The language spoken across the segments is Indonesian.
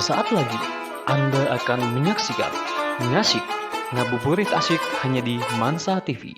Sesaat lagi, Anda akan menyaksikan Ngasik Ngabuburit Asyik hanya di Mansa TV.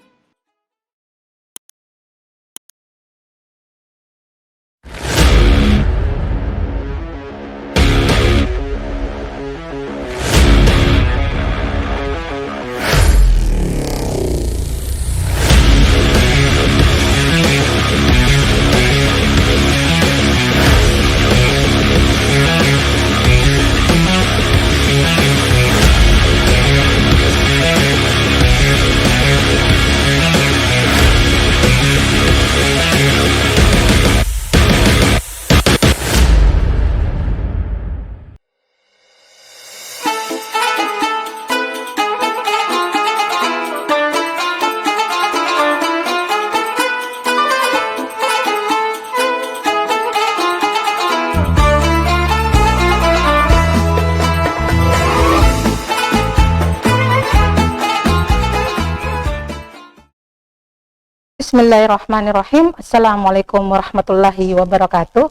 Bismillahirrahmanirrahim. Assalamualaikum warahmatullahi wabarakatuh.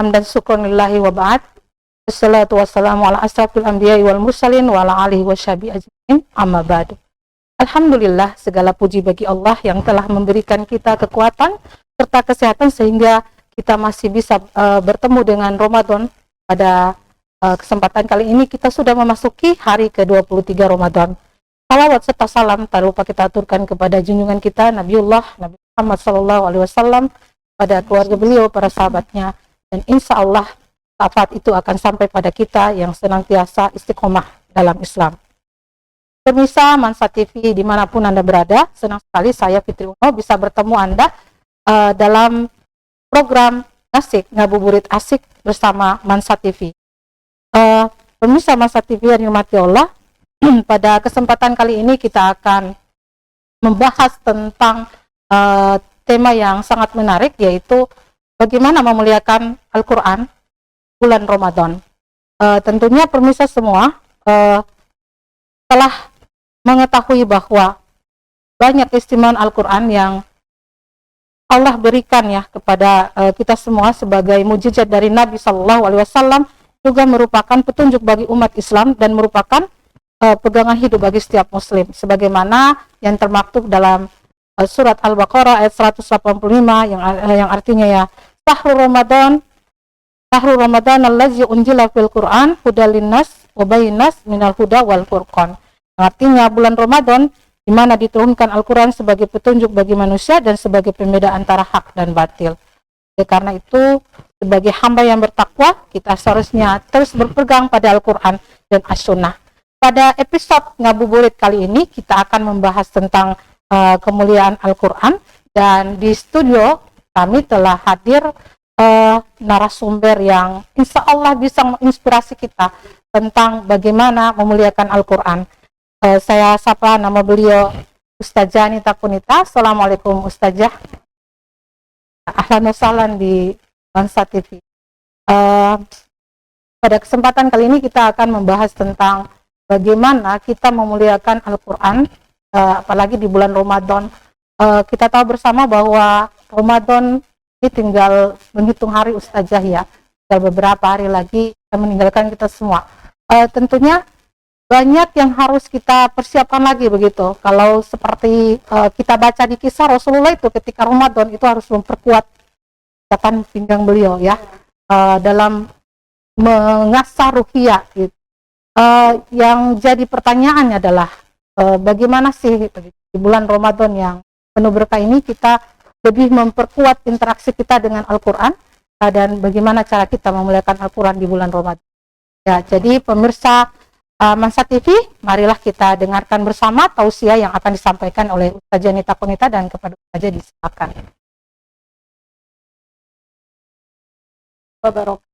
Hamdan syukronillahi wa ba'd. Wassalatu wassalamu ala asrafil anbiya'i wal mursalin wa ala alihi washabihi ajma'in, amma ba'du. Alhamdulillah, segala puji bagi Allah yang telah memberikan kita kekuatan serta kesehatan sehingga kita masih bisa bertemu dengan Ramadan. Pada kesempatan kali ini kita sudah memasuki hari ke-23 Ramadan. Salawat serta salam tak lupa kita aturkan kepada junjungan kita Nabi Muhammad SAW, pada keluarga beliau, para sahabatnya, dan insya Allah syafaat itu akan sampai pada kita yang senantiasa istiqomah dalam Islam. Pemirsa Mansa TV dimanapun Anda berada, senang sekali saya Fitri Uno bisa bertemu Anda dalam program Ngasik Ngabuburit Asyik bersama Mansa TV. Pemirsa Mansa TV yang dirahmati Allah, pada kesempatan kali ini kita akan membahas tentang tema yang sangat menarik, yaitu bagaimana memuliakan Al-Quran bulan Ramadan. Tentunya pemirsa semua telah mengetahui bahwa banyak keistimewaan Al-Quran yang Allah berikan ya kepada kita semua sebagai mukjizat dari Nabi SAW, juga merupakan petunjuk bagi umat Islam dan merupakan pegangan hidup bagi setiap muslim, sebagaimana yang termaktub dalam surat Al-Baqarah ayat 185 yang artinya ya, Syahrul Ramadan allazi unzila fil Qur'an hudal linnas wa bayyinats minal huda wal furqan. Artinya bulan Ramadan di mana diturunkan Al-Qur'an sebagai petunjuk bagi manusia dan sebagai pembeda antara hak dan batil. Karena itu, sebagai hamba yang bertakwa, kita seharusnya terus berpegang pada Al-Qur'an dan As-Sunnah. Pada episode Ngabuburit kali ini kita akan membahas tentang kemuliaan Al-Quran, dan di studio kami telah hadir narasumber yang insya Allah bisa menginspirasi kita tentang bagaimana memuliakan Al-Quran. Saya sapa nama beliau Ustazah Anita Punita. Assalamualaikum Ustazah. Ahlan wa sahlan di Mansa TV. Pada kesempatan kali ini kita akan membahas tentang bagaimana kita memuliakan Al-Quran, apalagi di bulan Ramadan. Kita tahu bersama bahwa Ramadan ini tinggal menghitung hari Ustazah ya, tinggal beberapa hari lagi meninggalkan kita semua. Tentunya banyak yang harus kita persiapkan lagi begitu. Kalau seperti kita baca di kisah Rasulullah itu ketika Ramadan itu harus memperkuat ikatan pinggang beliau ya, dalam mengasah ruhiyah gitu. Yang jadi pertanyaannya adalah bagaimana sih di bulan Ramadan yang penuh berkah ini kita lebih memperkuat interaksi kita dengan Al-Quran, dan bagaimana cara kita memuliakan Al-Quran di bulan Ramadan. Ya, jadi pemirsa Mansa TV, marilah kita dengarkan bersama tausiah yang akan disampaikan oleh Ustazah Anita Punita, dan kepada Ustazah disilakan. Wabarakatuh.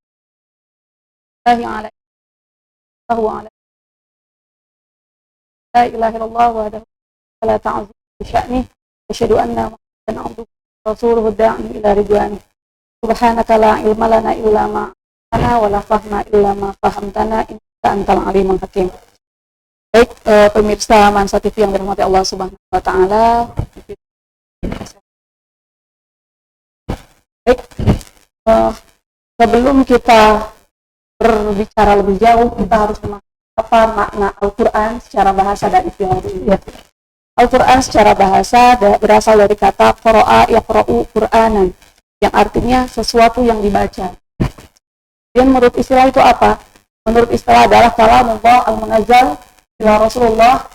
La ilaha illallah wa la ta'zim bi sya'ni asyhadu anna muhammadan abduhu wa rasuluhu da'i ila ridwani subhanaka la ilma lana illa ma 'allamtana wa la fahma illa ma fahamtana innaka antal alimul hakim. Baik, pemirsa Mansa TV yang dirahmati Allah Subhanahu wa taala. Baik, sebelum kita berbicara lebih jauh, kita harus memahami apa makna Al-Quran secara bahasa dan istilah dulu. Ya. Al-Quran secara bahasa berasal dari kata qara'a yaqra'u Qur'anan, yang artinya sesuatu yang dibaca. Dan menurut istilah itu apa? Menurut istilah adalah kalamullah al-munazzal ila Rasulullah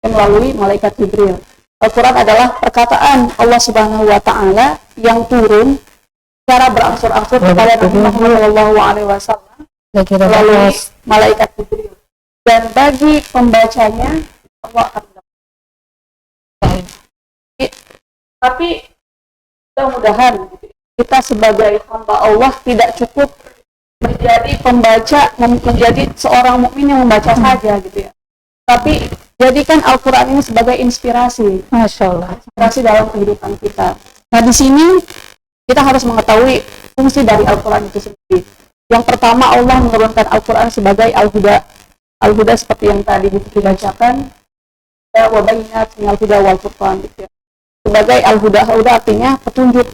melalui malaikat Jibril. Al-Quran adalah perkataan Allah Subhanahu wa Ta'ala yang turun secara berangsur-angsur kepada Nabi Muhammad SAW melalui malaikat Jibril. Dan bagi pembacanya Allah akan mendapatkan. Tapi mudah-mudahan kita sebagai hamba Allah tidak cukup menjadi pembaca, menjadi seorang mukmin yang membaca saja gitu ya. Tapi jadikan Al-Quran ini sebagai inspirasi. Masya Allah. Inspirasi dalam kehidupan kita. Nah, di sini kita harus mengetahui fungsi dari Al-Quran itu sendiri. Yang pertama, Allah menurunkan Al-Quran sebagai Al-Huda. Al-Huda seperti yang tadi dibacakan, wa bayyinat minal huda wal furqan gitu ya. Sebagai Al-Huda. Al-Huda artinya petunjuk.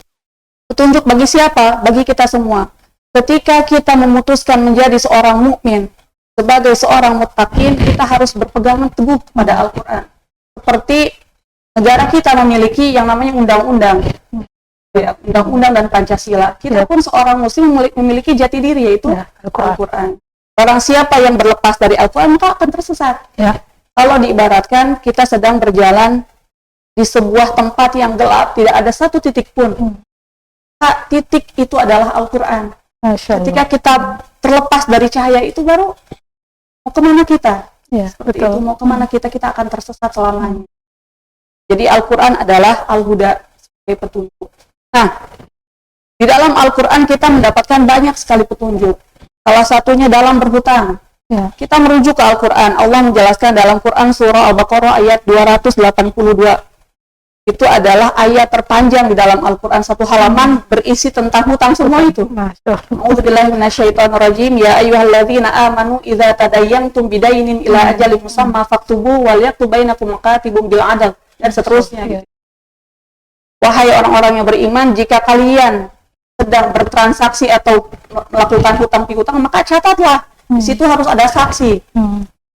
Petunjuk bagi siapa? Bagi kita semua. Ketika kita memutuskan menjadi seorang mukmin, sebagai seorang muttaqin, kita harus berpegangan teguh pada Al-Quran. Seperti negara kita memiliki yang namanya undang-undang, undang-undang dan Pancasila. Kita pun seorang muslim memiliki jati diri, yaitu Al-Quran. Barang siapa yang berlepas dari Al-Quran, maka akan tersesat. Ya. Kalau diibaratkan kita sedang berjalan di sebuah tempat yang gelap, tidak ada satu titik pun. Titik itu adalah Al-Quran. Ketika kita terlepas dari cahaya itu, baru mau kemana kita? Ya, seperti betul. itu, mau kemana kita akan tersesat selamanya. Jadi Al-Quran adalah Al-Huda, sebagai petunjuk. Nah, di dalam Al-Quran kita mendapatkan banyak sekali petunjuk. Salah satunya dalam berhutang. Ya. Kita merujuk ke Al-Quran. Allah menjelaskan dalam Quran surah Al-Baqarah ayat 282. Itu adalah ayat terpanjang di dalam Al-Quran. Satu halaman berisi tentang hutang semua itu. A'udzubillahi minasyaitonirrajim. Ya ayyuhalladzina amanu idza tadayyantum bidainin ila ajalin musamma faktubu wal yaktub bainakum katibun bil adl, dan seterusnya gitu. Wahai orang-orang yang beriman, jika kalian sedang bertransaksi atau melakukan hutang piutang, maka catatlah. Di situ harus ada saksi.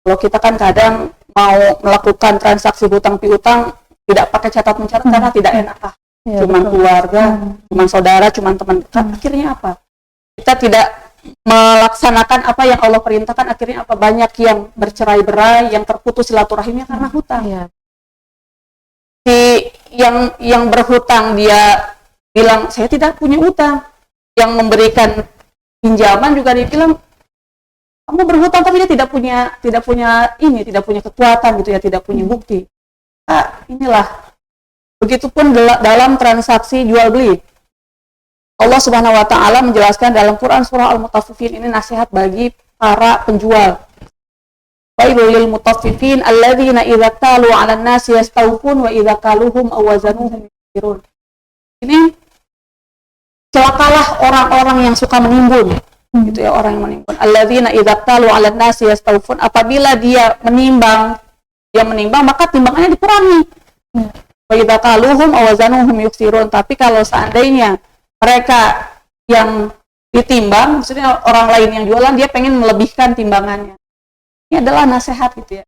Kalau kita kan kadang mau melakukan transaksi hutang piutang tidak pakai catat mencatat karena tidak enak lah. Ya, Cuman betul. keluarga, cuman saudara, cuman teman dekat. Akhirnya apa? Kita tidak melaksanakan apa yang Allah perintahkan. Akhirnya apa? Banyak yang bercerai-berai, yang terputus silaturahimnya karena hutang. Ya. Yang berhutang dia bilang saya tidak punya utang. Yang memberikan pinjaman juga dia bilang kamu berhutang, tapi dia tidak punya kekuatan gitu ya, tidak punya bukti. Inilah, begitupun dalam transaksi jual beli. Allah Subhanahu wa Ta'ala menjelaskan dalam Quran surah Al-Mutaffifin, ini nasihat bagi para penjual. Wailul lil mutaffifin alladzina idza qalu 'alan nasi yastawfun wa idza qaluhum aw wazanuhum yukhsirun. Ini celakalah orang-orang yang suka menimbun. Gitu ya, orang yang menimbun. Alladzina idza qalu 'alan nasi yastawfun, apabila dia menimbang maka timbangannya dikurangi. Wa idza qaluhum aw wazanuhum yukhsirun, tapi kalau seandainya mereka yang ditimbang, maksudnya orang lain yang jualan, dia pengen melebihkan timbangannya. Ini adalah nasihat gitu ya.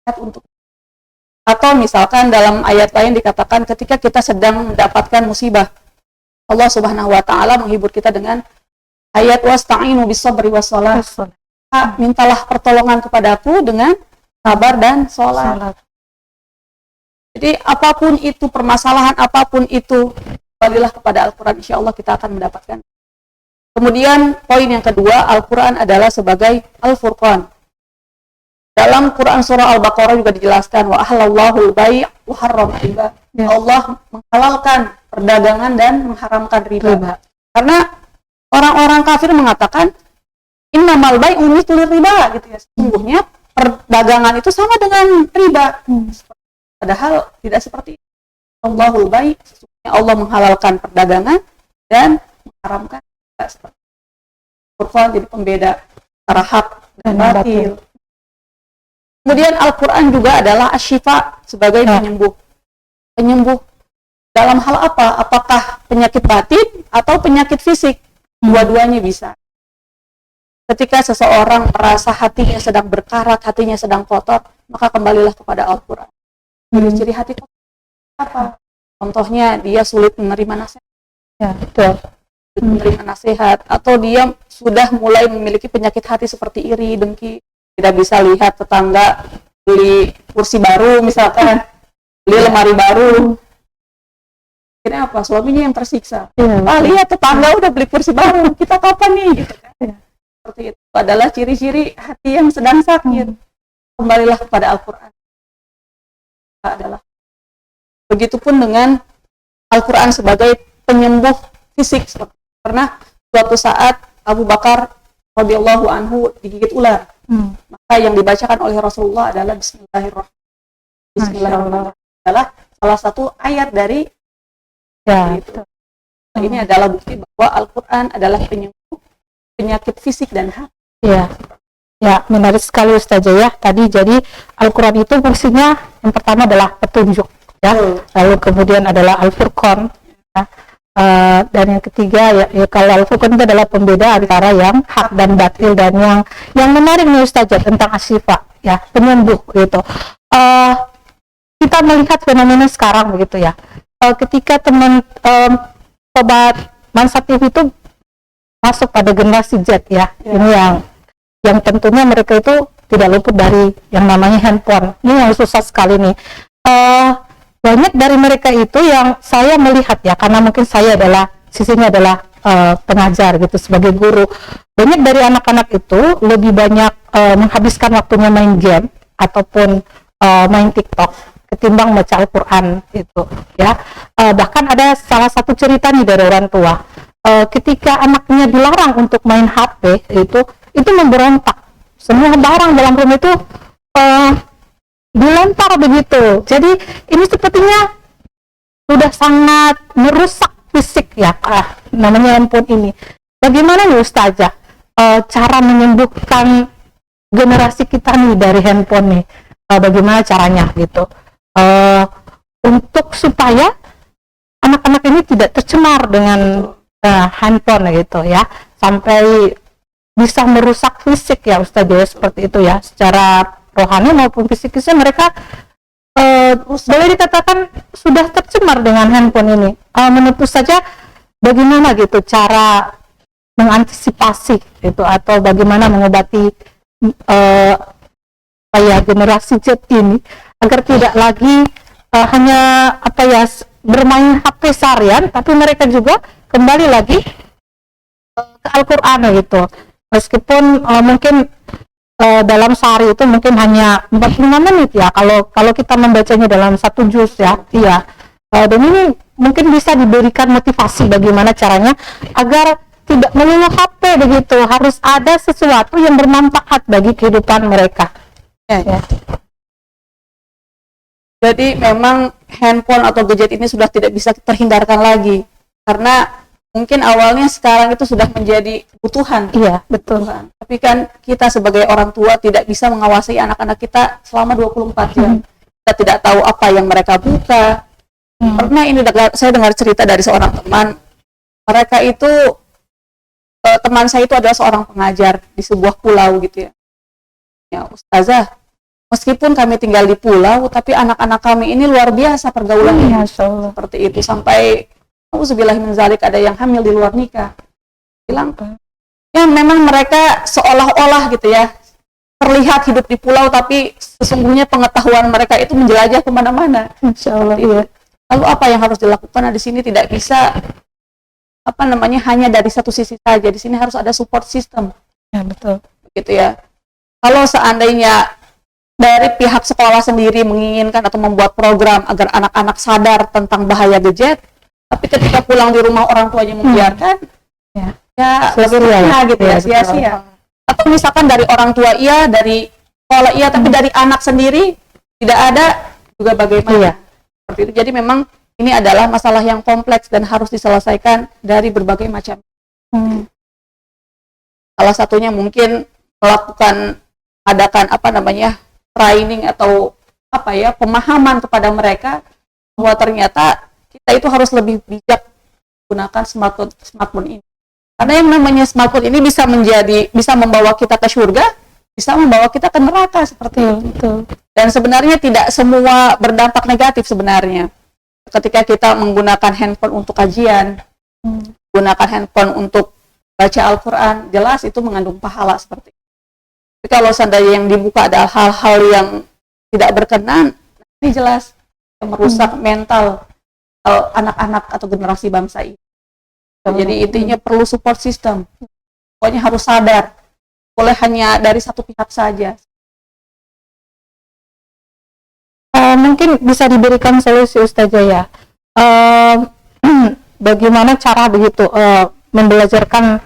Nasihat untuk. Atau misalkan dalam ayat lain dikatakan ketika kita sedang mendapatkan musibah, Allah Subhanahu wa Ta'ala menghibur kita dengan ayat wasta'inu bis-sabri was-shalah. Mintalah pertolongan kepadaku dengan sabar dan sholat. Jadi apapun itu permasalahan, apapun itu, kembalilah kepada Al-Quran, insya Allah kita akan mendapatkan. Kemudian poin yang kedua, Al-Quran adalah sebagai Al-Furqan. Dalam Quran surah Al-Baqarah juga dijelaskan, wa ahallallahu al-bai' wa harrama riba. Allah menghalalkan perdagangan dan mengharamkan riba. Karena orang-orang kafir mengatakan innamal bai'u mithlu riba gitu ya. Sesungguhnya perdagangan itu sama dengan riba. Padahal tidak seperti itu. Allahul bai', sesungguhnya Allah menghalalkan perdagangan dan mengharamkan riba. Seperti Al-Quran jadi pembeda antara hak dan batil. Kemudian Al-Quran juga adalah asyifa, sebagai penyembuh. Penyembuh dalam hal apa? Apakah penyakit batin atau penyakit fisik? Dua-duanya bisa. Ketika seseorang merasa hatinya sedang berkarat, hatinya sedang kotor, maka kembalilah kepada Al-Quran. Ciri-ciri hati kotor apa? Contohnya dia sulit menerima nasihat. Ya, betul. Menerima nasihat, atau dia sudah mulai memiliki penyakit hati seperti iri, dengki, tidak bisa lihat tetangga beli kursi baru misalkan, beli lemari baru. Akhirnya apa? Suaminya yang tersiksa. Lihat tetangga udah beli kursi baru, kita kapan nih? Gitu kan. Seperti itu adalah ciri-ciri hati yang sedang sakit. Kembalilah kepada Al-Quran. Adalah begitupun dengan Al-Quran sebagai penyembuh fisik. Karena suatu saat Abu Bakar radhiyallahu anhu digigit ular. Maka yang dibacakan oleh Rasulullah adalah Bismillahirrahmanirrahim. Bismillahirrahmanirrahim adalah salah satu ayat dari itu. Nah, ini adalah bukti bahwa Al-Quran adalah penyembuh penyakit fisik dan hati. Ya, ya, menarik sekali Ustazah ya. Tadi jadi Al-Quran itu fungsinya yang pertama adalah petunjuk, ya. Lalu kemudian adalah Al-Furqan, ya. Dan yang ketiga ya kalau Al-Furqan itu adalah pembeda antara yang hak dan batil, dan yang menarik nih Ustazah tentang asyifa, ya, penyembuh gitu. Kita melihat fenomena sekarang begitu ya. Ketika teman sobat Mansa TV itu masuk pada generasi Z ya, ini yang tentunya mereka itu tidak luput dari yang namanya handphone. Ini yang susah sekali nih. Banyak dari mereka itu yang saya melihat ya, karena mungkin saya adalah sisinya adalah pengajar gitu sebagai guru. Banyak dari anak-anak itu lebih banyak menghabiskan waktunya main game ataupun main TikTok ketimbang baca Al-Quran itu ya. Bahkan ada salah satu cerita nih dari orang tua. Ketika anaknya dilarang untuk main HP itu memberontak. Semua barang dalam rumah itu dilempar begitu. Jadi ini sepertinya sudah sangat merusak fisik ya, namanya handphone ini. Bagaimana nih Ustazah cara menyembuhkan generasi kita nih dari handphone nih? Bagaimana caranya gitu? Untuk supaya anak-anak ini tidak tercemar dengan handphone gitu ya, sampai bisa merusak fisik ya Ustazah, seperti itu ya, secara rohani maupun fisikisnya mereka boleh dikatakan sudah tercemar dengan handphone ini. Menurut saja bagaimana gitu cara mengantisipasi itu, atau bagaimana mengobati generasi Z ini agar tidak lagi hanya bermain HP seharian, tapi mereka juga kembali lagi ke Al-Quran gitu. Meskipun mungkin dalam sehari itu mungkin hanya 45 menit ya, kalau kita membacanya dalam satu juz ya, iya. Dan ini mungkin bisa diberikan motivasi bagaimana caranya agar tidak melulu HP begitu, harus ada sesuatu yang bermanfaat bagi kehidupan mereka. Ya. Jadi memang handphone atau gadget ini sudah tidak bisa terhindarkan lagi, karena mungkin awalnya sekarang itu sudah menjadi kebutuhan. Iya, betul. Tapi kan kita sebagai orang tua tidak bisa mengawasi anak-anak kita selama 24 jam. Kita tidak tahu apa yang mereka buka. Pernah ini saya dengar cerita dari seorang teman. Mereka itu teman saya itu adalah seorang pengajar di sebuah pulau gitu ya. Ya, Ustazah, meskipun kami tinggal di pulau, tapi anak-anak kami ini luar biasa pergaulannya. Seperti itu, sampai auzubillahi min zalik, ada yang hamil di luar nikah. Bilang, ya memang mereka seolah-olah gitu ya, terlihat hidup di pulau, tapi sesungguhnya pengetahuan mereka itu menjelajah kemana-mana. Insya Allah, iya. Lalu apa yang harus dilakukan? Nah, di sini tidak bisa hanya dari satu sisi saja. Di sini harus ada support system. Ya, betul. Begitu ya. Kalau seandainya dari pihak sekolah sendiri menginginkan atau membuat program agar anak-anak sadar tentang bahaya gadget, tapi ketika pulang di rumah orang tuanya membiarkan, ya sia-sia gitu ya, sia-sia. Atau misalkan dari orang tua iya, dari sekolah iya, tapi dari anak sendiri tidak ada, juga bagaimana? Seperti itu. Jadi memang ini adalah masalah yang kompleks dan harus diselesaikan dari berbagai macam. Salah satunya mungkin adakan training atau pemahaman kepada mereka bahwa ternyata kita itu harus lebih bijak menggunakan smartphone ini. Karena yang namanya smartphone ini bisa membawa kita ke surga, bisa membawa kita ke neraka seperti itu. Betul. Dan sebenarnya tidak semua berdampak negatif sebenarnya. Ketika kita menggunakan handphone untuk kajian, gunakan handphone untuk baca Al-Quran, jelas itu mengandung pahala seperti itu. Tapi kalau seandainya yang dibuka adalah hal-hal yang tidak berkenan, ini jelas yang merusak mental anak-anak atau generasi bangsa ini. Jadi intinya perlu support system. Pokoknya harus sadar. Boleh hanya dari satu pihak saja. Mungkin bisa diberikan solusi Ustazah ya. Bagaimana cara begitu membelajarkan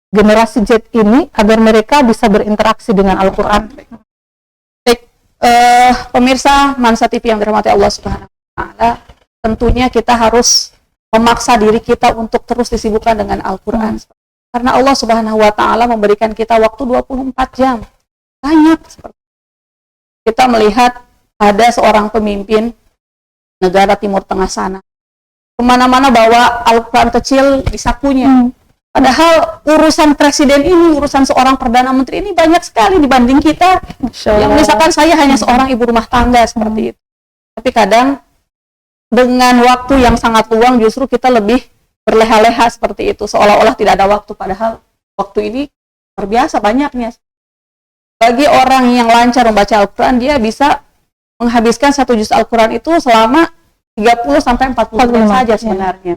generasi Z ini agar mereka bisa berinteraksi dengan Al-Quran? Baik, pemirsa Mansa TV yang dirahmati Allah Subhanahu wa Ta'ala, tentunya kita harus memaksa diri kita untuk terus disibukkan dengan Al-Quran. Karena Allah Subhanahu wa Ta'ala memberikan kita waktu 24 jam. Banyak seperti kita melihat ada seorang pemimpin negara Timur Tengah sana. Kemana-mana bawa Al-Quran kecil di sakunya. Padahal urusan presiden ini, urusan seorang Perdana Menteri ini banyak sekali dibanding kita. Yang misalkan saya hanya seorang ibu rumah tangga seperti itu. Tapi kadang dengan waktu yang sangat luang justru kita lebih berleha-leha seperti itu. Seolah-olah tidak ada waktu. Padahal waktu ini terbiasa banyaknya. Bagi orang yang lancar membaca Al-Quran, dia bisa menghabiskan 1 juz Al-Quran itu selama 30-40 menit saja sebenarnya.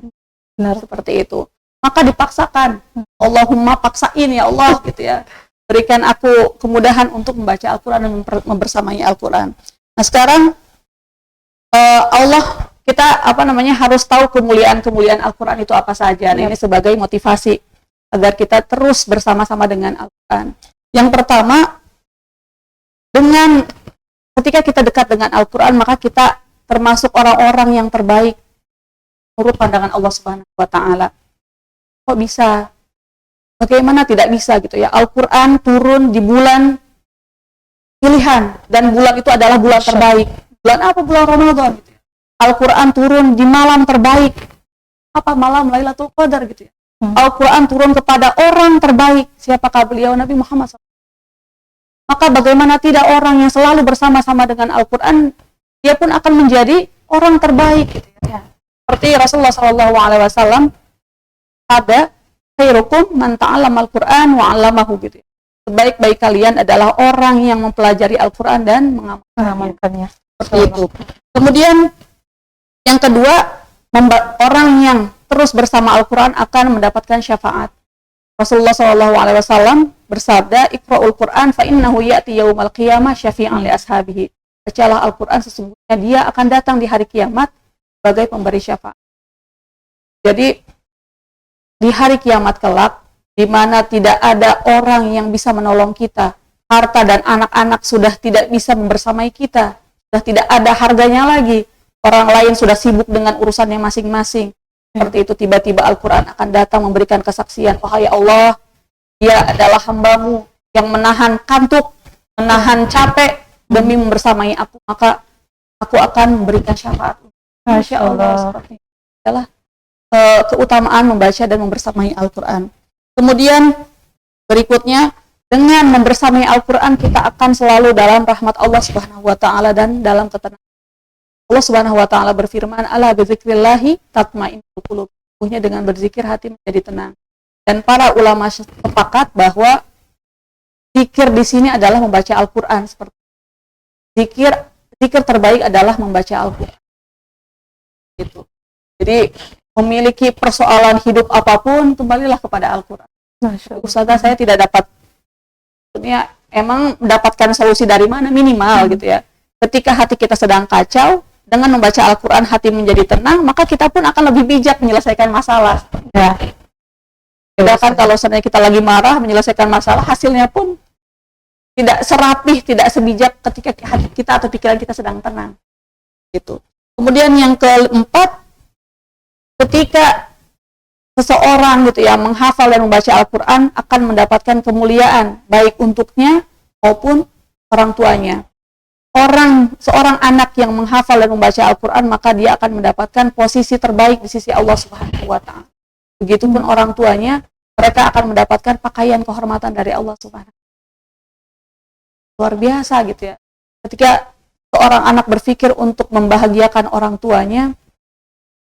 Benar. Seperti itu. Maka dipaksakan. Allahumma paksain ya Allah gitu ya. Berikan aku kemudahan untuk membaca Al-Quran dan membersamai Al-Quran. Nah sekarang Allah kita harus tahu kemuliaan Al-Quran itu apa saja. Nah, ini sebagai motivasi agar kita terus bersama-sama dengan Al-Quran. Yang pertama, ketika kita dekat dengan Al-Quran, maka kita termasuk orang-orang yang terbaik menurut pandangan Allah Subhanahu wa Ta'ala. Kok bisa? Bagaimana tidak bisa gitu ya? Al-Quran turun di bulan pilihan, dan bulan itu adalah bulan terbaik. Bulan apa? Bulan Ramadan. Gitu ya. Al-Quran turun di malam terbaik. Apa? Malam Lailatul Qadar gitu ya. Al-Quran turun kepada orang terbaik. Siapakah beliau? Nabi Muhammad SAW. Maka bagaimana tidak orang yang selalu bersama-sama dengan Al-Quran, dia pun akan menjadi orang terbaik gitu ya. Seperti Rasulullah SAW ada khairukum man ta'allama Al-Quran wa 'allamahu gitu ya. Sebaik-baik kalian adalah orang yang mempelajari Al-Quran dan mengamalkannya. Seperti itu. Kemudian yang kedua, orang yang terus bersama Al-Quran akan mendapatkan syafaat. Rasulullah SAW bersabda, "Iqra'ul Qur'an fa innahu ya'ti yaumal qiyamah syafi'an li ashabihi." Bacalah Al-Quran, sesungguhnya dia akan datang di hari kiamat sebagai pemberi syafaat. Jadi di hari kiamat kelak, di mana tidak ada orang yang bisa menolong kita, harta dan anak-anak sudah tidak bisa membersamai kita, sudah tidak ada harganya lagi, orang lain sudah sibuk dengan urusannya masing-masing. Seperti itu, tiba-tiba Al-Quran akan datang memberikan kesaksian, "Wahai Allah, dia adalah hambamu yang menahan kantuk, menahan capek demi membersamai aku, maka aku akan memberikan syafaat." Masya Allah. Seperti itu adalah keutamaan membaca dan membersamai Al-Quran. Kemudian berikutnya, dengan membersamai Al-Quran kita akan selalu dalam rahmat Allah Subhanahu wa Ta'ala dan dalam ketenangan. Allah Subhanahu wa Ta'ala berfirman, "Ala bizikrillahi tatma'innul qulub." Sesungguhnya dengan berzikir hati menjadi tenang. Dan para ulama sepakat bahwa zikir di sini adalah membaca Al-Quran. Seperti zikir terbaik adalah membaca Al-Quran. Gitu. Jadi memiliki persoalan hidup apapun, kembalilah kepada Al-Quran. Ustazah, saya tidak dapat, maksudnya emang mendapatkan solusi dari mana? Minimal gitu ya. Ketika hati kita sedang kacau, dengan membaca Al-Quran hati menjadi tenang, maka kita pun akan lebih bijak menyelesaikan masalah. Ya. Sedangkan kalau seandainya kita lagi marah menyelesaikan masalah, hasilnya pun tidak serapih, tidak sebijak ketika hati kita atau pikiran kita sedang tenang. Gitu. Kemudian yang keempat, ketika seseorang gitu ya menghafal dan membaca Al-Quran akan mendapatkan kemuliaan baik untuknya maupun orang tuanya. Seorang anak yang menghafal dan membaca Al-Quran, maka dia akan mendapatkan posisi terbaik di sisi Allah Subhanahu wa Ta'ala. Begitupun orang tuanya mereka akan mendapatkan pakaian kehormatan dari Allah Subhanahu. Luar biasa gitu ya. Ketika seorang anak berpikir untuk membahagiakan orang tuanya,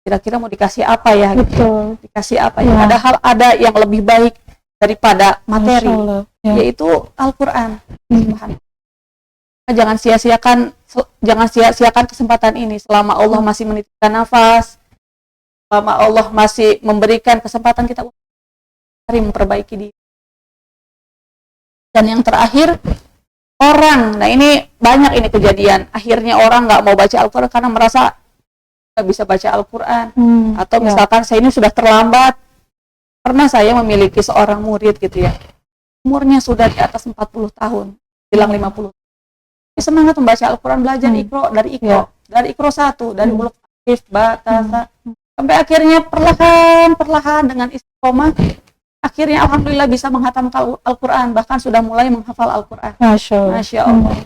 kira-kira mau dikasih apa ya? Betul. Dikasih apa ya? Ya. Padahal ada yang lebih baik daripada materi, Masya Allah. Ya. yaitu Al-Quran. Jangan sia-siakan kesempatan ini selama Allah masih menitipkan nafas, selama Allah masih memberikan kesempatan kita untuk memperbaiki diri. Dan yang terakhir, nah ini banyak ini kejadian, akhirnya orang nggak mau baca Al-Quran karena merasa nggak bisa baca Al-Quran, atau Ya. misalkan saya ini sudah terlambat. Pernah saya memiliki seorang murid gitu ya, umurnya sudah di atas 40 tahun, bilang 50. Dia semangat membaca Al-Quran, belajar Iqra, dari Iqra 1, dari huruf alif, ba, ta, sa, sampai akhirnya perlahan dengan istiqomah, akhirnya alhamdulillah bisa menghatamkan Al-Quran, bahkan sudah mulai menghafal Al-Quran. Masya Allah. Masya Allah.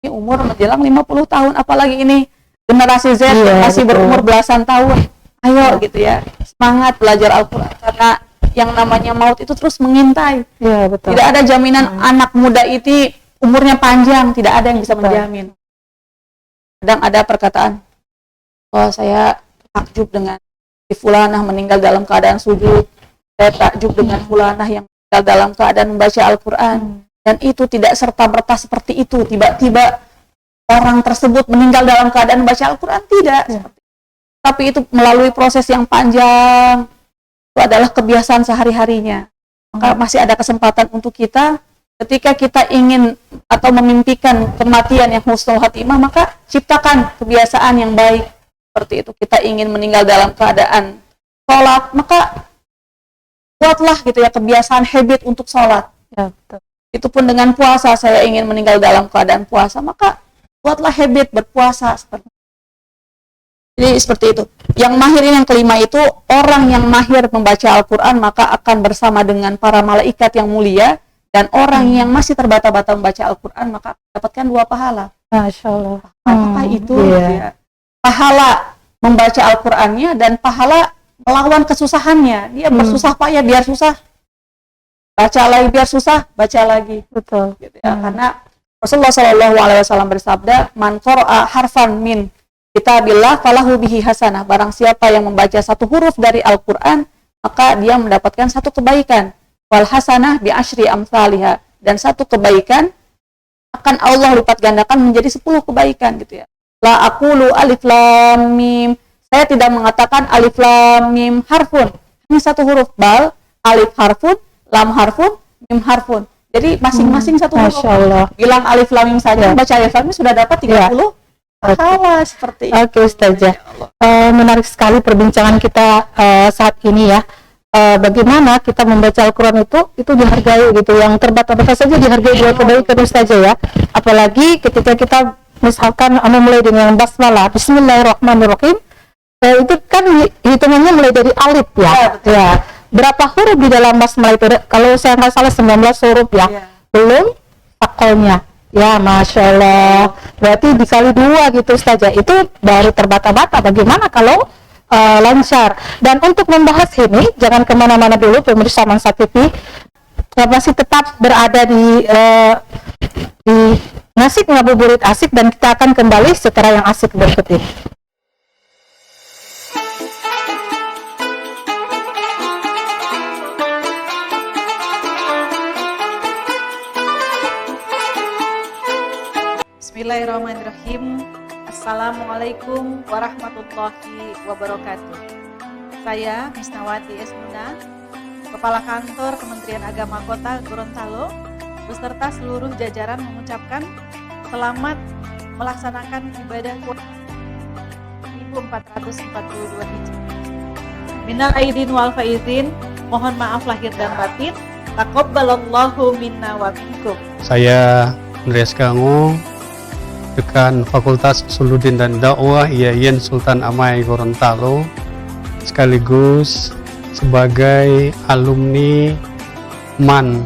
Ini umur menjelang 50 tahun, apalagi ini generasi Z Iya, masih betul. berumur belasan tahun. Ayo gitu ya, semangat belajar Al-Quran, karena yang namanya maut itu terus mengintai. Iya, betul. Tidak ada jaminan anak muda itu umurnya panjang, tidak ada yang bisa menjamin. Kadang ada perkataan, oh saya takjub dengan si fulanah meninggal dalam keadaan sujud, saya takjub dengan fulanah yang meninggal dalam keadaan membaca Al-Quran. Dan itu tidak serta-merta seperti itu, tiba-tiba orang tersebut meninggal dalam keadaan membaca Al-Quran, tidak. Tapi itu melalui proses yang panjang, itu adalah kebiasaan sehari-harinya. Maka masih ada kesempatan untuk kita, ketika kita ingin atau memimpikan kematian yang husnul khatimah, maka ciptakan kebiasaan yang baik. Seperti itu, kita ingin meninggal dalam keadaan sholat, maka buatlah gitu ya kebiasaan habit untuk sholat. Ya, betul. Itu pun dengan puasa, saya ingin meninggal dalam keadaan puasa, maka buatlah habit berpuasa. Jadi seperti itu. Yang mahir ini yang kelima itu, orang yang mahir membaca Al-Quran maka akan bersama dengan para malaikat yang mulia, dan orang yang masih terbata-bata membaca Al-Quran maka dapatkan 2 pahala. Masya Allah. Apakah itu? Iya. Ya. Pahala membaca Al-Qurannya dan pahala melawan kesusahannya. Dia bersusah payah biar susah, baca lagi biar susah, baca lagi. Betul. Gitu ya. Karena Rasulullah SAW bersabda, man qara'a harfan min kitabillah falahu bihi hasanah. Barang siapa yang membaca satu huruf dari Al-Quran, maka dia mendapatkan satu kebaikan. Wal hasanah bi asyri amsalihha, dan satu kebaikan akan Allah lipat gandakan menjadi 10 kebaikan gitu ya. La aqulu alif lam mim. Saya tidak mengatakan alif lam mim harfun. Hanya satu huruf, bal alif harfun, lam harfun, mim harfun. Jadi masing-masing satu huruf. Masya Allah. Bilang alif lam mim saja, baca alif lam mim sudah dapat 30 pahala seperti itu. Oke, Ustazah. Menarik sekali perbincangan kita saat ini ya. Bagaimana kita membaca Al-Quran itu dihargai gitu, yang terbata-bata saja dihargai 2 kebaikan Ustazah ya. Apalagi ketika kita misalkan mulai dengan basmalah, Bismillahirrahmanirrahim, itu kan hitungannya mulai dari alif ya. Ya. Berapa huruf di dalam basmalah itu? Kalau saya nggak salah 19 huruf ya. Belum fakolnya. Ya, Masya Allah. Berarti dikali 2 gitu Ustazah. Itu baru terbata-bata. Bagaimana kalau lancar? Dan untuk membahas ini, jangan kemana-mana dulu pemirsa Mansa TV. Masih tetap berada di Ngasik Ngabuburit Asik, dan kita akan kembali setelah yang asik berikut ini. Bismillahirrahmanirrahim. Assalamualaikum warahmatullahi wabarakatuh. Saya Misnawati Esmuna, Kepala Kantor Kementerian Agama Kota Gorontalo, beserta seluruh jajaran mengucapkan selamat melaksanakan ibadah 1442 Hijriah. Minal aidin wal faizin, mohon maaf lahir dan batin. Taqabbalallahu minna wa minkum. Saya Andreas Kango, Dekan Fakultas Usuluddin dan Dakwah IAIN Sultan Amai Gorontalo, sekaligus sebagai alumni MAN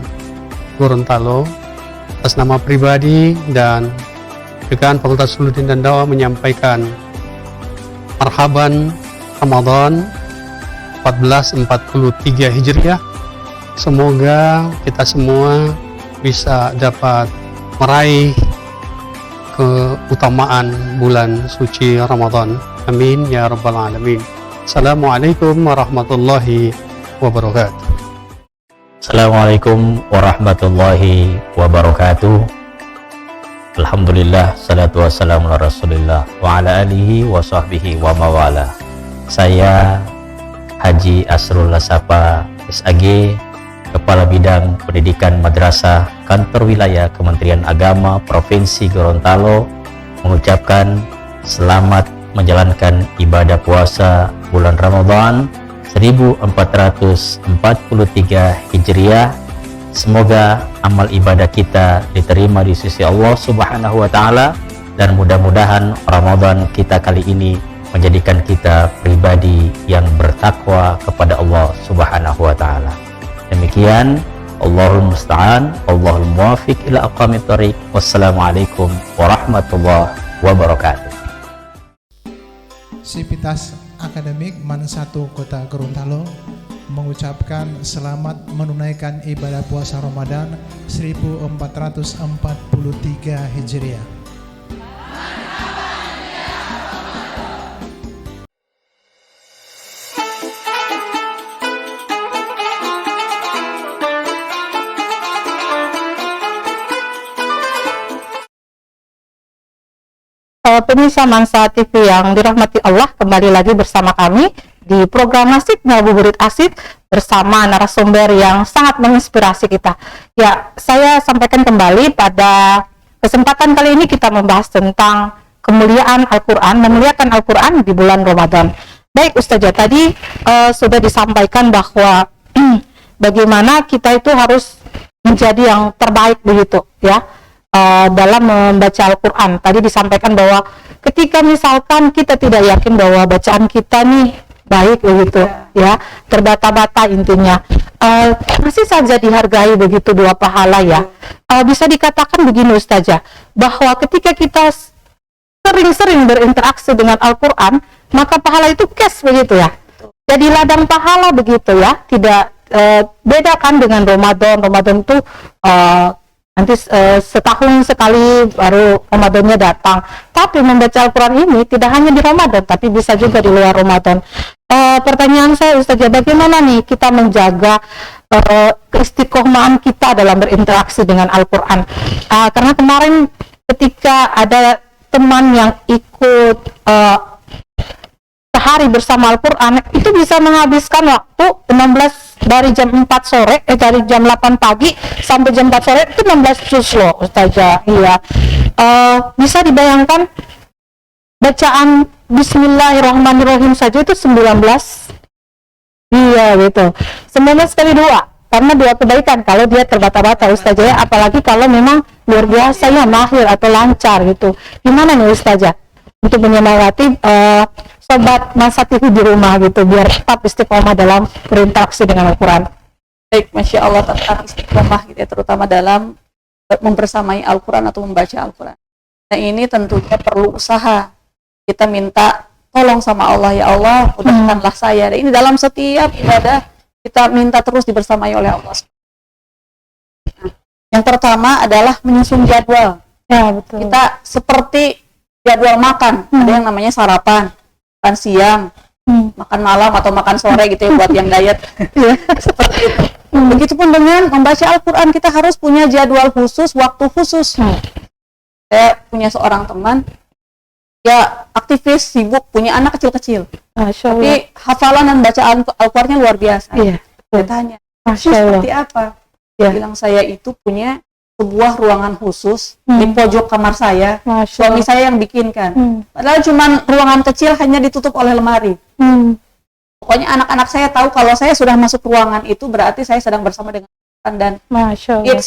Gorontalo. Atas nama pribadi dan Dekan Fakultas Usuluddin dan Dakwah menyampaikan marhaban Ramadan 1443 Hijriah Semoga kita semua bisa dapat meraih keutamaan bulan suci Ramadan. Amin ya rabbal alamin. Assalamualaikum warahmatullahi wabarakatuh. Assalamualaikum warahmatullahi wabarakatuh. Alhamdulillah, salatu wassalamu ala rasulillah wa ala alihi wa sahbihi wa mawala. Saya Haji Asrul Lasapa SAG, Kepala Bidang Pendidikan Madrasah Kantor Wilayah Kementerian Agama Provinsi Gorontalo, mengucapkan selamat menjalankan ibadah puasa bulan Ramadan 1443 Hijriah. Semoga amal ibadah kita diterima di sisi Allah Subhanahu wa Ta'ala, dan mudah-mudahan Ramadan kita kali ini menjadikan kita pribadi yang bertakwa kepada Allah Subhanahu wa Ta'ala. Demikian, Allahul musta'an, Allahul muwafiq ila aqwamit thoriq. Wassalamualaikum warahmatullahi wabarakatuh. Sivitas Akademik MAN 1 Kota Gorontalo mengucapkan selamat menunaikan ibadah puasa Ramadan 1443 Hijriah. Pemirsa Mansa TV yang dirahmati Allah, kembali lagi bersama kami di program Nasyid Ngabuburit Asyid bersama narasumber yang sangat menginspirasi kita. Ya, saya sampaikan kembali pada kesempatan kali ini kita membahas tentang kemuliaan Al-Quran, memuliakan Al-Quran di bulan Ramadan. Baik Ustazah, tadi sudah disampaikan bahwa bagaimana kita itu harus menjadi yang terbaik begitu ya, dalam membaca Al-Quran. Tadi disampaikan bahwa ketika misalkan kita tidak yakin bahwa bacaan kita nih baik begitu ya, terbata-bata intinya, masih saja dihargai begitu dua pahala ya. Bisa dikatakan begini Ustazah, bahwa ketika kita sering-sering berinteraksi dengan Al-Quran, maka pahala itu cash begitu ya, jadi ladang pahala begitu ya. Tidak beda kan dengan Ramadan. Ramadan itu nanti setahun sekali baru Ramadannya datang. Tapi membaca Al-Quran ini tidak hanya di Ramadan, tapi bisa juga di luar Ramadan. Pertanyaan saya Ustazah, bagaimana nih kita menjaga keistiqomahan kita dalam berinteraksi dengan Al-Quran? Karena kemarin ketika ada teman yang ikut sehari bersama Al-Quran, itu bisa menghabiskan waktu 16 dari jam 4 sore, dari jam 8 pagi sampai jam 4 sore, itu 16 juz loh Ustazah. Iya. Bisa dibayangkan bacaan Bismillahirrahmanirrahim saja itu 19. Iya gitu. 19 kali 2. Karena 2 kebaikan kalau dia terbata-bata Ustazah, apalagi kalau memang luar biasa ya, mahir atau lancar gitu. Gimana nih Ustazah untuk menyemangati sobat Mansa TV di rumah gitu, biar tetap istiqomah dalam berinteraksi dengan Al-Quran? Baik, Masya Allah, tentang istiqomah gitu ya, terutama dalam membersamai Al-Quran atau membaca Al-Quran. Nah ini tentunya perlu usaha. Kita minta tolong sama Allah, ya Allah mudahkanlah saya. Dan ini dalam setiap ibadah kita minta terus dibersamai oleh Allah. Nah, yang pertama adalah menyusun jadwal. Ya betul. Kita seperti jadwal makan, ada yang namanya sarapan, makan siang, makan malam atau makan sore gitu ya buat yang diet. Seperti itu. Begitupun dengan membaca Al-Quran, kita harus punya jadwal khusus, waktu khusus. Saya punya seorang teman, ya aktivis, sibuk, punya anak kecil-kecil, tapi hafalan dan bacaan Al-Qurannya luar biasa. Iya. Saya tanya, Masya Allah. seperti apa? Ya. Bilang, saya itu punya sebuah ruangan khusus di pojok kamar saya. Suami saya yang bikinkan. Padahal cuma ruangan kecil, hanya ditutup oleh lemari. Pokoknya anak-anak saya tahu kalau saya sudah masuk ruangan itu berarti saya sedang bersama dengan Tuhan, dan Masya Allah.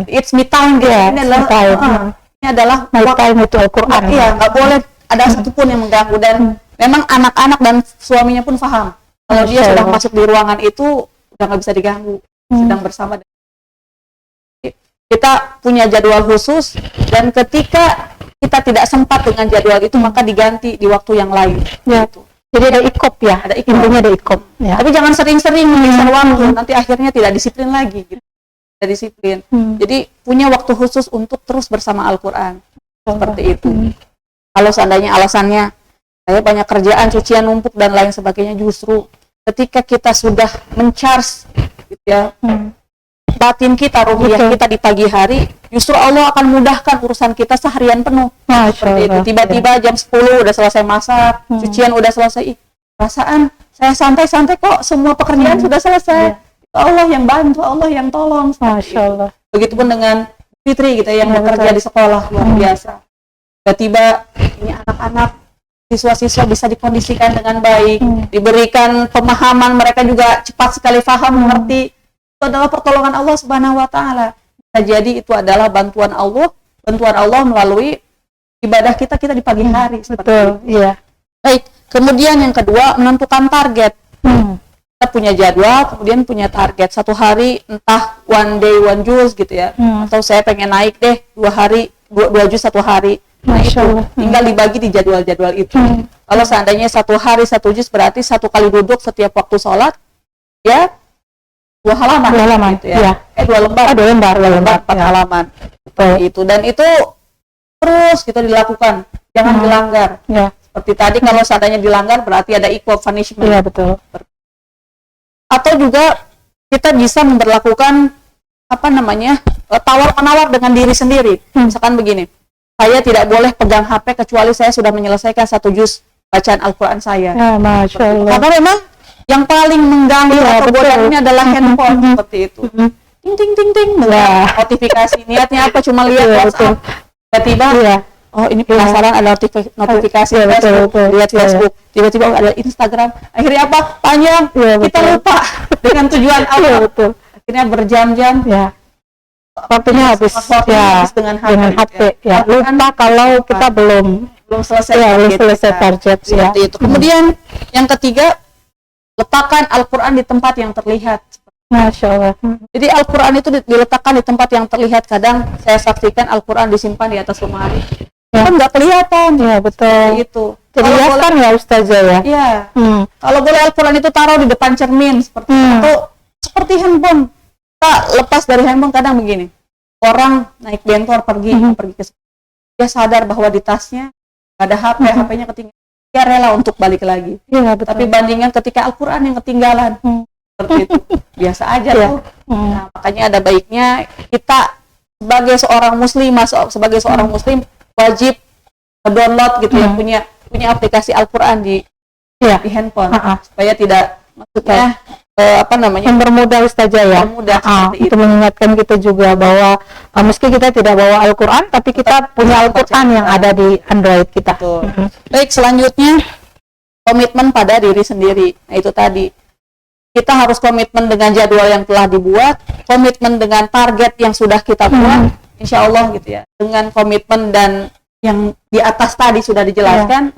it's me time gitu. Yeah, Ini adalah my time itu Al-Quran. Iya, nggak boleh ada satupun yang mengganggu, dan memang anak-anak dan suaminya pun paham kalau dia Masya sudah Allah. masuk di ruangan itu udah nggak bisa diganggu, sedang bersama. Kita punya jadwal khusus, dan ketika kita tidak sempat dengan jadwal itu maka diganti di waktu yang lain. Ya. Gitu. Jadi ada ikop ya, Ada ikop. intinya ada ikop. Ya. Tapi jangan sering-sering menghabiskan waktu, nanti akhirnya tidak disiplin lagi gitu. Tidak disiplin. Jadi punya waktu khusus untuk terus bersama Al-Qur'an. Seperti itu. Kalau seandainya alasannya saya banyak kerjaan, cucian numpuk dan lain sebagainya, justru ketika kita sudah men-charge gitu ya, batin kita, ruhiyah kita di pagi hari, justru Allah akan mudahkan urusan kita seharian penuh. Masya Seperti itu. Allah. Tiba-tiba jam 10 udah selesai masak, cucian udah selesai. Ih, perasaan saya santai-santai kok, semua pekerjaan sudah selesai. Allah yang bantu, Allah yang tolong. Masya Allah. Begitupun dengan Fitri gitu yang bekerja di sekolah, luar biasa. Tiba-tiba ini anak-anak, siswa-siswa bisa dikondisikan dengan baik, diberikan pemahaman, mereka juga cepat sekali paham, mengerti. Itu adalah pertolongan Allah Subhanahu wa taala. Bisa jadi itu adalah bantuan Allah melalui ibadah kita di pagi hari. Betul, iya. Baik, kemudian yang kedua, menentukan target. Kita punya jadwal, kemudian punya target. Satu hari entah one day one juz gitu ya, atau saya pengen naik deh 2 juz satu hari. Nah itu tinggal dibagi di jadwal-jadwal itu. Kalau seandainya satu hari 1 juz, berarti 1 kali duduk setiap waktu sholat ya 2 halaman gitu ya. 2 lembar. 2 lembar. 4 halaman. Seperti itu. Dan itu terus kita dilakukan, jangan dilanggar. Ya. Seperti tadi kalau seandainya dilanggar berarti ada equal punishment. Iya, betul. Atau juga kita bisa memberlakukan tawar-menawar dengan diri sendiri. Misalkan begini, saya tidak boleh pegang HP kecuali saya sudah menyelesaikan 1 juz bacaan Al-Quran saya. Ya, Masya Allah. Karena memang yang paling mengganggu atau godaan ini adalah handphone seperti itu. Ting ting ting ting, notifikasi. Niatnya apa? Cuma lihat WhatsApp. Tiba-tiba, oh ini penasaran ada notifikasi Facebook, lihat Facebook. Tiba-tiba ada Instagram. Akhirnya apa? Panjang. Kita lupa dengan tujuan apa. Akhirnya berjam-jam. Waktunya habis dengan HP. Ya, lupa kalau kita belum selesai target. Seperti itu. Kemudian yang ketiga, letakkan Al-Quran di tempat yang terlihat. Masya Allah. Jadi Al-Quran itu diletakkan di tempat yang terlihat. Kadang saya saksikan Al-Quran disimpan di atas lemari. Kan nggak kelihatan. Ya, betul. Itu. Jadi kan ya Ustazah ya. Iya. Kalau boleh Al-Quran itu taruh di depan cermin seperti atau seperti handphone. Kita lepas dari handphone kadang begini. Orang naik bentor pergi ke dia sadar bahwa di tasnya ada HP, HP-nya ketinggalan. Dia rela untuk balik lagi. Iya, betul. Tapi bandingan ketika Al-Quran yang ketinggalan. Seperti itu. Biasa aja tuh. Nah, makanya ada baiknya kita sebagai seorang muslim wajib download gitu ya, punya aplikasi Al-Quran di handphone supaya tidak maksudnya mempermudah Ustazah ya. Seperti itu mengingatkan kita juga bahwa meski kita tidak bawa Al-Quran tapi kita punya Al-Quran yang ada di Android kita. Baik, selanjutnya komitmen pada diri sendiri. Nah itu tadi, kita harus komitmen dengan jadwal yang telah dibuat, komitmen dengan target yang sudah kita buat, insya Allah gitu ya, dengan komitmen dan yang di atas tadi sudah dijelaskan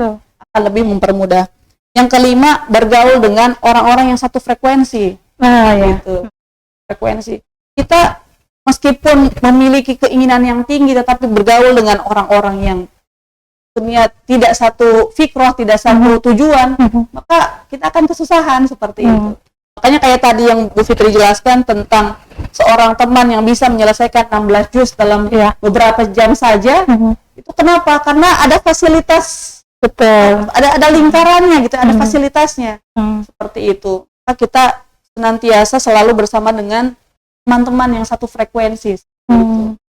akan lebih mempermudah. Yang kelima, bergaul dengan orang-orang yang satu frekuensi. Gitu. Frekuensi. Kita meskipun memiliki keinginan yang tinggi, tetapi bergaul dengan orang-orang yang tidak satu fikrah, tidak satu tujuan, maka kita akan kesusahan seperti itu. Makanya kayak tadi yang Bu Fitri jelaskan tentang seorang teman yang bisa menyelesaikan 16 juz dalam beberapa jam saja. Itu kenapa? Karena ada fasilitas. Betul. Ada lingkarannya gitu, ada fasilitasnya. Seperti itu. Maka kita senantiasa selalu bersama dengan teman-teman yang satu frekuensi.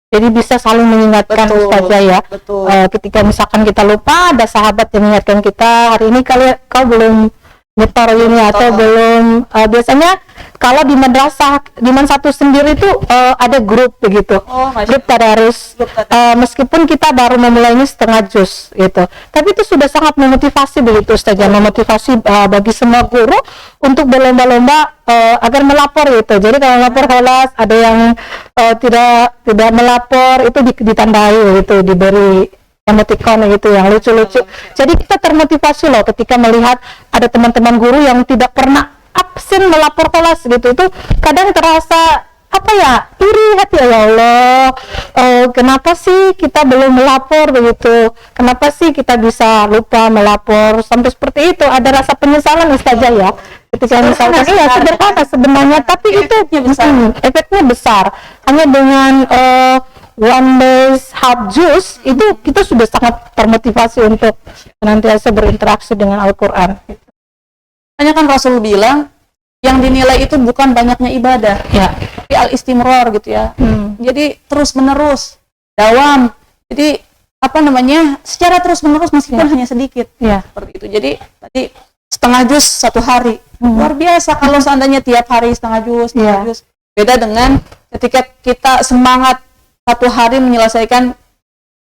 Jadi bisa saling mengingatkan Ustazah ya. Betul. Ketika misalkan kita lupa, ada sahabat yang mengingatkan kita, hari ini kau belum nyetor ini atau belum. Biasanya kalau di madrasah di Man satu sendiri itu ada grup begitu, grup tadarus. Meskipun kita baru memulainya setengah juz gitu, tapi itu sudah sangat memotivasi begitu Ustazah, memotivasi bagi semua guru untuk berlomba-lomba agar melapor gitu. Jadi kalau melapor kelas ada yang tidak melapor itu ditandai gitu, diberi emoticon gitu yang lucu-lucu. Jadi kita termotivasi loh ketika melihat ada teman-teman guru yang tidak pernah absen melapor kelas gitu. Itu kadang terasa apa ya, iri hati, ya Allah, kenapa sih kita belum melapor begitu, kenapa sih kita bisa lupa melapor sampai seperti itu. Ada rasa penyesalan Ustazah ya ketika misalkan iya sederhana sebenarnya, tapi itu efeknya besar. Hanya dengan one days half juice itu kita sudah sangat termotivasi untuk senantiasa berinteraksi dengan Al-Quran. Hanya kan Rasul bilang yang dinilai itu bukan banyaknya ibadah, Ya. tapi al-istimrar gitu ya. Jadi terus menerus, dawam. Jadi apa namanya, secara terus menerus meskipun hanya sedikit, Ya. seperti itu. Jadi tadi setengah juz 1 hari, luar biasa. Kalau seandainya tiap hari setengah juz, setengah juz, beda dengan ketika kita semangat 1 hari menyelesaikan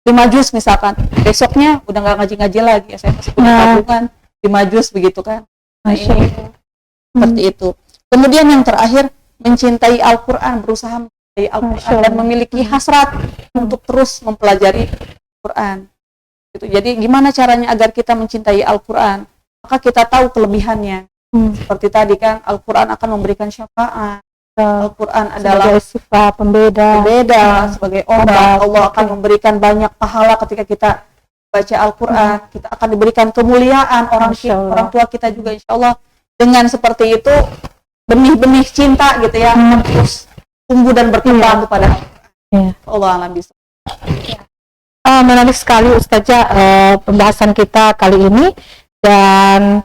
5 juz misalkan, besoknya udah nggak ngaji-ngaji lagi, saya masih punya tabungan 5 juz begitu kan. Nah, Masya ini Allah. seperti itu. Kemudian yang terakhir, mencintai Al-Quran, berusaha mencintai Al-Quran dan memiliki hasrat untuk terus mempelajari Al-Quran. Gitu. Jadi gimana caranya agar kita mencintai Al-Quran? Maka kita tahu kelebihannya. Seperti tadi kan, Al-Quran akan memberikan syafaat. Al-Quran adalah Sebagai sifat pembeda, sebagai obat. Allah akan memberikan banyak pahala ketika kita baca Al-Quran. Kita akan diberikan kemuliaan orang tua kita juga, insya Allah. Dengan seperti itu, benih-benih cinta gitu ya, terus tumbuh dan berkembang kepada Allah alam bisa. Menarik sekali Ustazah pembahasan kita kali ini, dan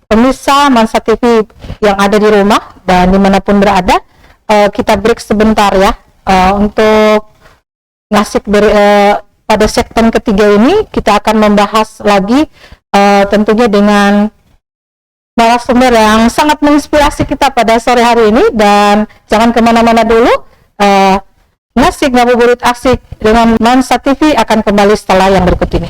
pemirsa Mansa TV yang ada di rumah dan dimanapun berada, kita break sebentar ya untuk nasib pada segmen ketiga ini. Kita akan membahas lagi tentunya dengan narasumber yang sangat menginspirasi kita pada sore hari ini, dan jangan kemana-mana dulu. Nasib Ngabuburit Asik dengan Mansa TV akan kembali setelah yang berikut ini.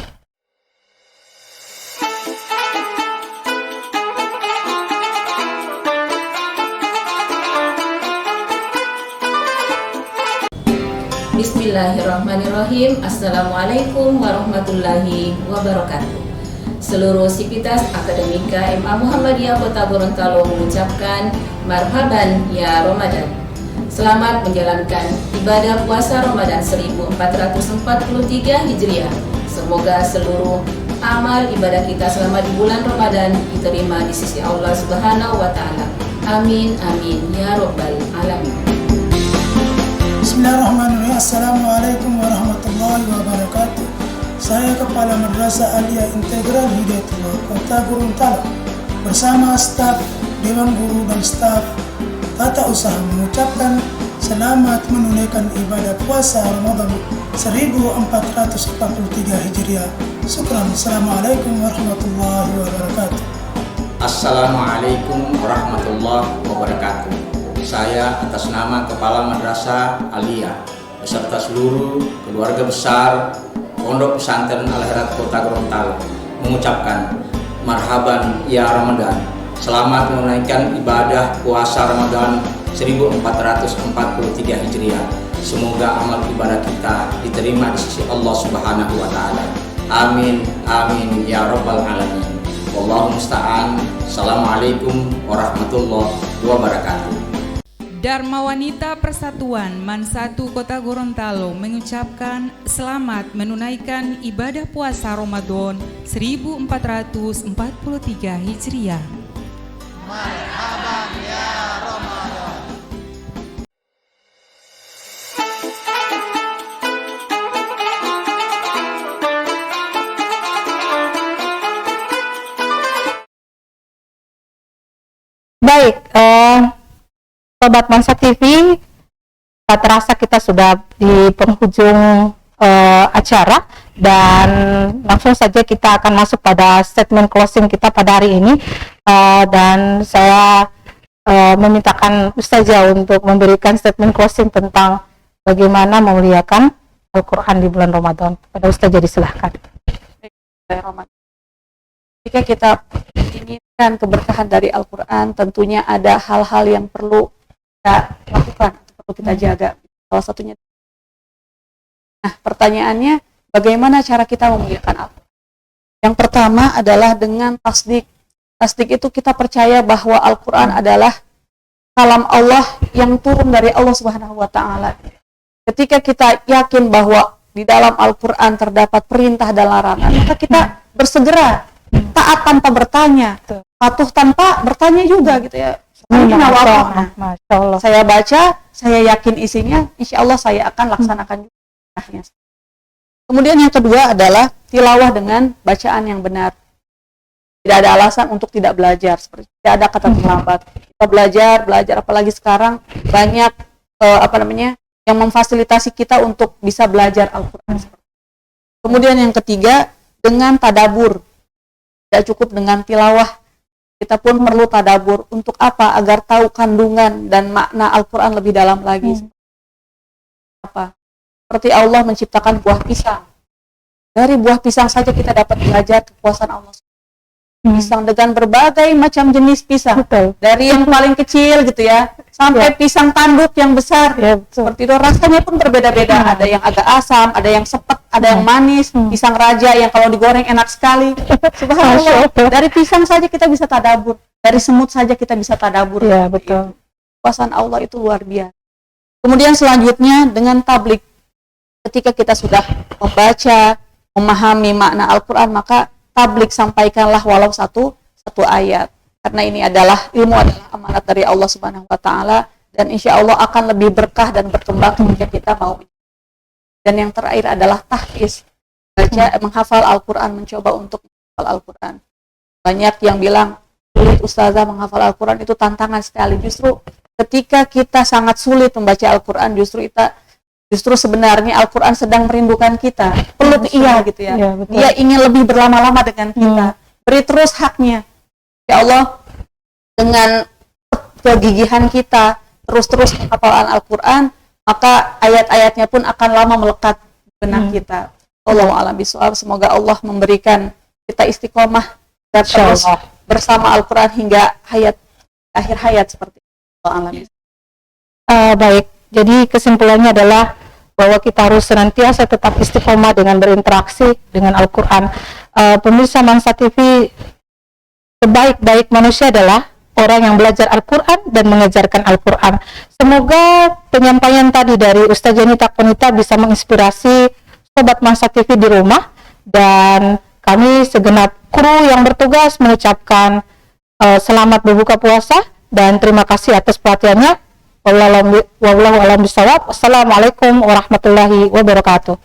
Bismillahirrahmanirrahim. Assalamualaikum warahmatullahi wabarakatuh. Seluruh sivitas Akademika MA Muhammadiyah Kota Gorontalo mengucapkan marhaban ya Ramadan. Selamat menjalankan ibadah puasa Ramadan 1443 Hijriah. Semoga seluruh amal ibadah kita selama di bulan Ramadan diterima di sisi Allah Subhanahu wa taala. Amin amin ya rabbal alamin. Bismillahirrahmanirrahim. Assalamualaikum warahmatullahi wabarakatuh. Saya Kepala Madrasah Aliyah Integral Hidayatullah Kota Gorontalo bersama staf Dewan Guru dan staf Tata Usaha mengucapkan selamat menunaikan ibadah puasa Ramadan 1443 Hijriah. Syukran. Assalamualaikum warahmatullahi wabarakatuh. Assalamualaikum warahmatullahi wabarakatuh. Saya atas nama Kepala Madrasah Aliyah beserta seluruh keluarga besar Pondok Pesantren Al-Herat Kota Gorontalo mengucapkan marhaban ya Ramadan. Selamat menunaikan ibadah puasa Ramadan 1443 Hijriah. Semoga amal ibadah kita diterima di sisi Allah Subhanahu wa taala. Amin amin ya rabbal alamin. Wallahu musta'an. Assalamualaikum warahmatullahi wabarakatuh. Dharma Wanita Persatuan Mansatu Kota Gorontalo mengucapkan selamat menunaikan ibadah puasa Ramadan 1443 Hijriah. Marhaban ya Ramadan. Baik, Sobat Mansa TV, tak terasa kita sudah di penghujung acara, dan langsung saja kita akan masuk pada statement closing kita pada hari ini. Dan saya memintakan Ustazah untuk memberikan statement closing tentang bagaimana memuliakan Al-Quran di bulan Ramadan. Pada Ustazah disilahkan. Jika kita inginkan keberkahan dari Al-Quran, tentunya ada hal-hal yang perlu kita lakukan, perlu kita jaga. Salah satunya. Nah, pertanyaannya, bagaimana cara kita memuliakan Al-Quran? Yang pertama adalah dengan tasdik. Tasdik itu kita percaya bahwa Al-Quran adalah kalam Allah yang turun dari Allah Subhanahu wa taala. Ketika kita yakin bahwa di dalam Al-Qur'an terdapat perintah dan larangan, maka kita bersegera taat tanpa bertanya, patuh tanpa bertanya juga gitu ya. Masya Allah. Saya baca, saya yakin isinya, insya Allah saya akan laksanakan juga. Kemudian yang kedua adalah tilawah dengan bacaan yang benar. Tidak ada alasan untuk tidak belajar, seperti tidak ada kata terlambat. Kita belajar, apalagi sekarang banyak yang memfasilitasi kita untuk bisa belajar Al-Quran. Kemudian yang ketiga, dengan tadabur. Tidak cukup dengan tilawah, kita pun perlu tadabur. Untuk apa? Agar tahu kandungan dan makna Al-Quran lebih dalam lagi. Seperti Allah menciptakan buah pisang. Dari buah pisang saja kita dapat belajar kekuasaan Allah. Pisang dengan berbagai macam jenis pisang. Dari yang paling kecil gitu ya, sampai pisang tanduk yang besar. Seperti itu, rasanya pun berbeda-beda. Ada yang agak asam, ada yang sepet, ada yang manis. Pisang raja yang kalau digoreng enak sekali. Subhanallah. Dari pisang saja kita bisa tadabur. Dari semut saja kita bisa tadabur. Ya, betul. Kekuasaan Allah itu luar biasa. Kemudian selanjutnya dengan tablik. Ketika kita sudah membaca, memahami makna Al-Quran, maka tablik sampaikanlah walau satu ayat. Karena ini adalah ilmu adalah amanat dari Allah Subhanahu wa taala, dan insya Allah akan lebih berkah dan berkembang ketika kita mau. Dan yang terakhir adalah tahfiz, baca, menghafal Al-Quran, mencoba untuk menghafal Al-Quran. Banyak yang bilang, sulit ustazah menghafal Al-Quran, itu tantangan sekali. Justru ketika kita sangat sulit membaca Al-Quran, justru sebenarnya Al-Quran sedang merindukan kita. Peluk iya gitu ya. Dia ingin lebih berlama-lama dengan kita. Beri terus haknya. Ya Allah, dengan kegigihan kita terus menghafalan Al-Quran, maka ayat-ayatnya pun akan lama melekat di benak kita. Wallahu a'lam bishawab. Semoga Allah memberikan kita istiqomah dan terus bersama Al-Quran hingga akhir hayat seperti itu. Baik. Jadi kesimpulannya adalah bahwa kita harus senantiasa tetap istiqomah dengan berinteraksi dengan Al-Quran. Pemirsa Mansa TV, sebaik-baik manusia adalah orang yang belajar Al-Quran dan mengajarkan Al-Quran. Semoga penyampaian tadi dari Ustaz Janita Konita bisa menginspirasi Sobat Mansa TV di rumah, dan kami segenap kru yang bertugas mengucapkan selamat berbuka puasa dan terima kasih atas perhatiannya. Wallahu a'lam bishawab. Wassalamualaikum warahmatullahi wabarakatuh.